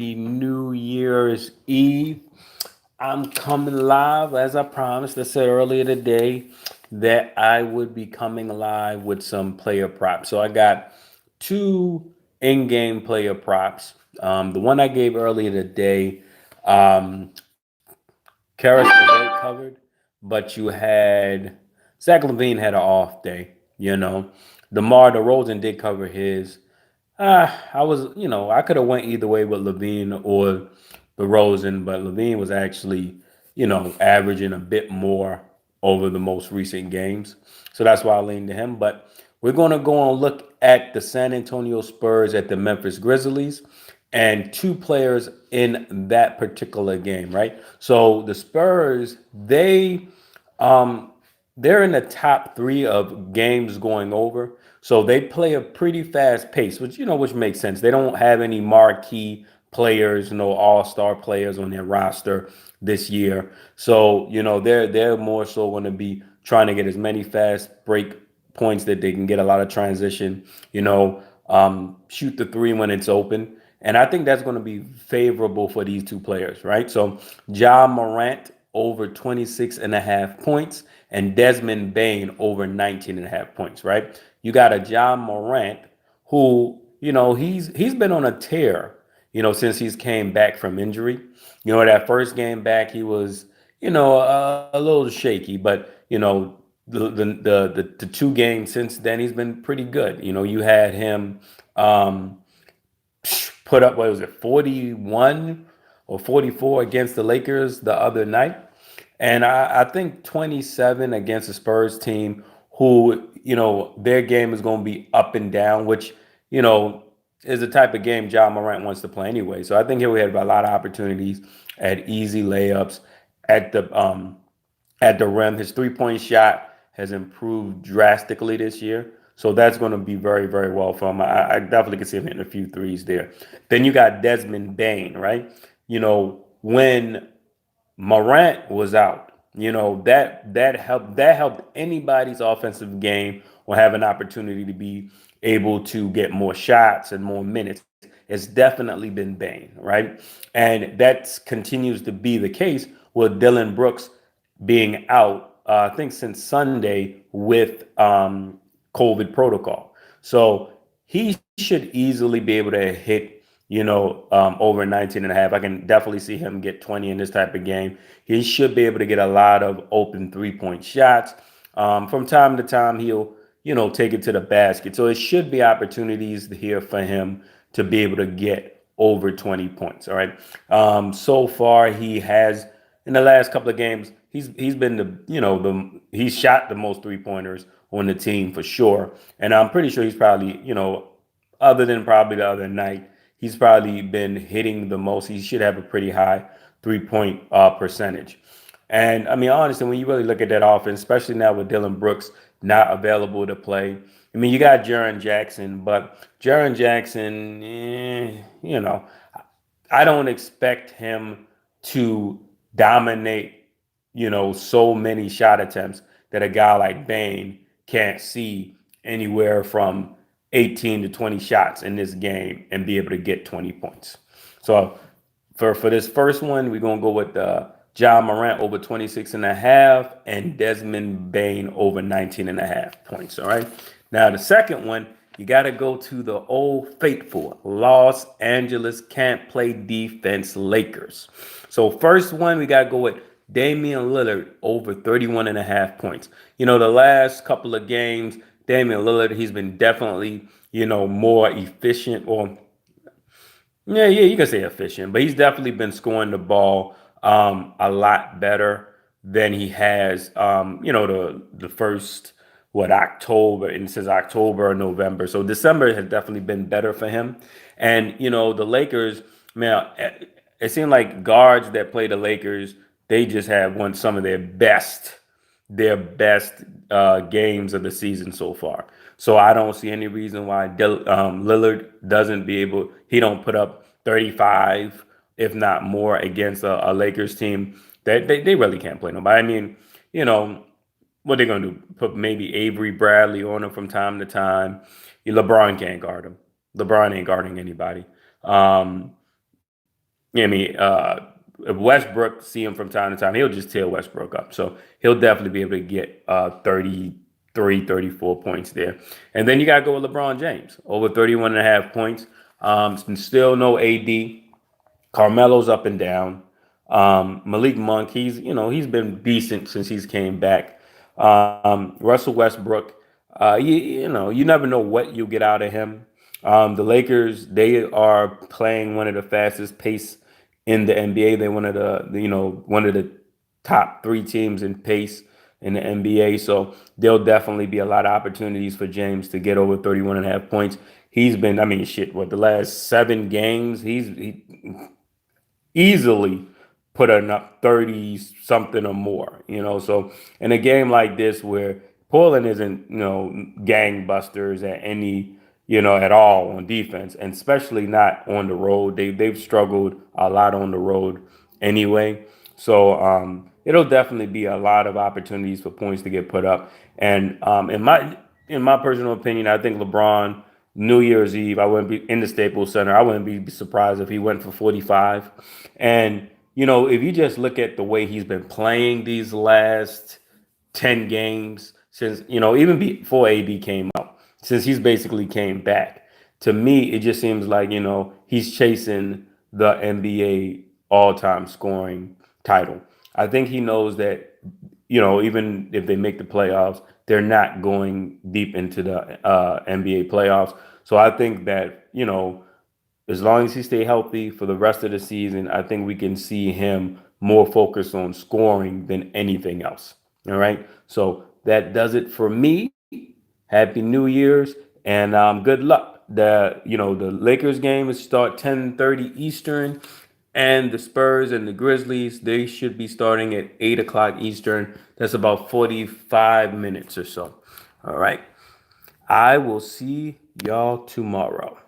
New Year's Eve. I'm coming live as I promised. I said earlier today that I would be coming live with some player props. So I got two in-game player props. The one I gave earlier today, um, Karras was very covered, but you had Zach LaVine had an off day. DeMar DeRozan did cover his. I was, I could have went either way with Levine or DeRozan, but Levine was actually, averaging a bit more over the most recent games. So that's why I leaned to him. But we're going to go and look at the San Antonio Spurs at the Memphis Grizzlies and two players in that particular game, right? So the Spurs, um, they're in the top three of games going over. So they play a pretty fast pace, which makes sense. They don't have any marquee players, no all-star players on their roster this year. So, they're more so going to be trying to get as many fast break points that they can get a lot of transition, shoot the three when it's open. And I think that's going to be favorable for these two players, right? So Ja Morant over 26 and a half points and Desmond Bain over 19 and a half points, right? You got a Ja Morant who, he's been on a tear, since he's came back from injury. That first game back, he was, a little shaky, but, the two games since then, he's been pretty good. You had him put up, what was it, 41 or 44 against the Lakers the other night. And I think 27 against the Spurs team who, their game is going to be up and down, which, is the type of game John Morant wants to play anyway. So I think here we had a lot of opportunities at easy layups at the rim. His three-point shot has improved drastically this year. So that's going to be very, very well for him. I definitely can see him hitting a few threes there. Then you got Desmond Bain, right? When Morant was out, that helped anybody's offensive game or have an opportunity to be able to get more shots and more minutes. It's definitely been Bain, right? And that continues to be the case with Dylan Brooks being out, I think since Sunday with COVID protocol. So he should easily be able to hit, over 19 and a half. I can definitely see him get 20 in this type of game. He should be able to get a lot of open 3-point shots. From time to time, he'll, take it to the basket. So it should be opportunities here for him to be able to get over 20 points. All right. So far, he has in the last couple of games, he's been he's shot the most 3-pointers on the team for sure. And I'm pretty sure he's probably, other than probably the other night, he's probably been hitting the most. He should have a pretty high 3-point percentage. And I mean, honestly, when you really look at that offense, especially now with Dylan Brooks not available to play, I mean, you got Jaren Jackson, but Jaren Jackson, I don't expect him to dominate, so many shot attempts that a guy like Bain can't see anywhere from 18 to 20 shots in this game and be able to get 20 points. So for this first one, we're going to go with John Morant over 26 and a half and Desmond Bain over 19 and a half points. All right. Now, the second one, you got to go to the old faithful Los Angeles can't play defense Lakers. So first one, we got to go with Damian Lillard over 31 and a half points. The last couple of games, Damian Lillard, he's been definitely, more efficient or yeah, you can say efficient, but he's definitely been scoring the ball a lot better than he has, the first October, and since October or November. So December has definitely been better for him. And the Lakers, man, it seemed like guards that play the Lakers, they just have won some of their best games of the season so far. So I don't see any reason why Lillard doesn't be able. He don't put up 35, if not more, against a Lakers team that they really can't play nobody. I mean, you know what they're gonna do? Put maybe Avery Bradley on him from time to time. LeBron can't guard him. LeBron ain't guarding anybody. Um, I mean, if Westbrook see him from time to time, he'll just tear Westbrook up. So he'll definitely be able to get 33, 34 points there. And then you got to go with LeBron James, over 31 and a half points. Still no AD. Carmelo's up and down. Malik Monk, he's been decent since he's came back. Russell Westbrook, you never know what you get out of him. The Lakers, they are playing one of the fastest pace in the NBA. They're one of the top three teams in pace in the NBA. So there'll definitely be a lot of opportunities for James to get over 31 and a half points. He's been, I mean, shit, what, the last 7 games, he easily putting up 30 something or more, So in a game like this where Portland isn't, gangbusters at any, at all on defense, and especially not on the road. They've struggled a lot on the road anyway. So it'll definitely be a lot of opportunities for points to get put up. And in my personal opinion, I think LeBron New Year's Eve, I wouldn't be in the Staples Center. I wouldn't be surprised if he went for 45. And if you just look at the way he's been playing these last 10 games since, even before AD came out, since he's basically came back, to me, it just seems like, he's chasing the NBA all-time scoring title. I think he knows that, even if they make the playoffs, they're not going deep into the NBA playoffs. So I think that, as long as he stay healthy for the rest of the season, I think we can see him more focused on scoring than anything else. All right. So that does it for me. Happy New Year's and good luck. The Lakers game is start 10:30 Eastern, and the Spurs and the Grizzlies, they should be starting at 8 o'clock Eastern. That's about 45 minutes or so. All right. I will see y'all tomorrow.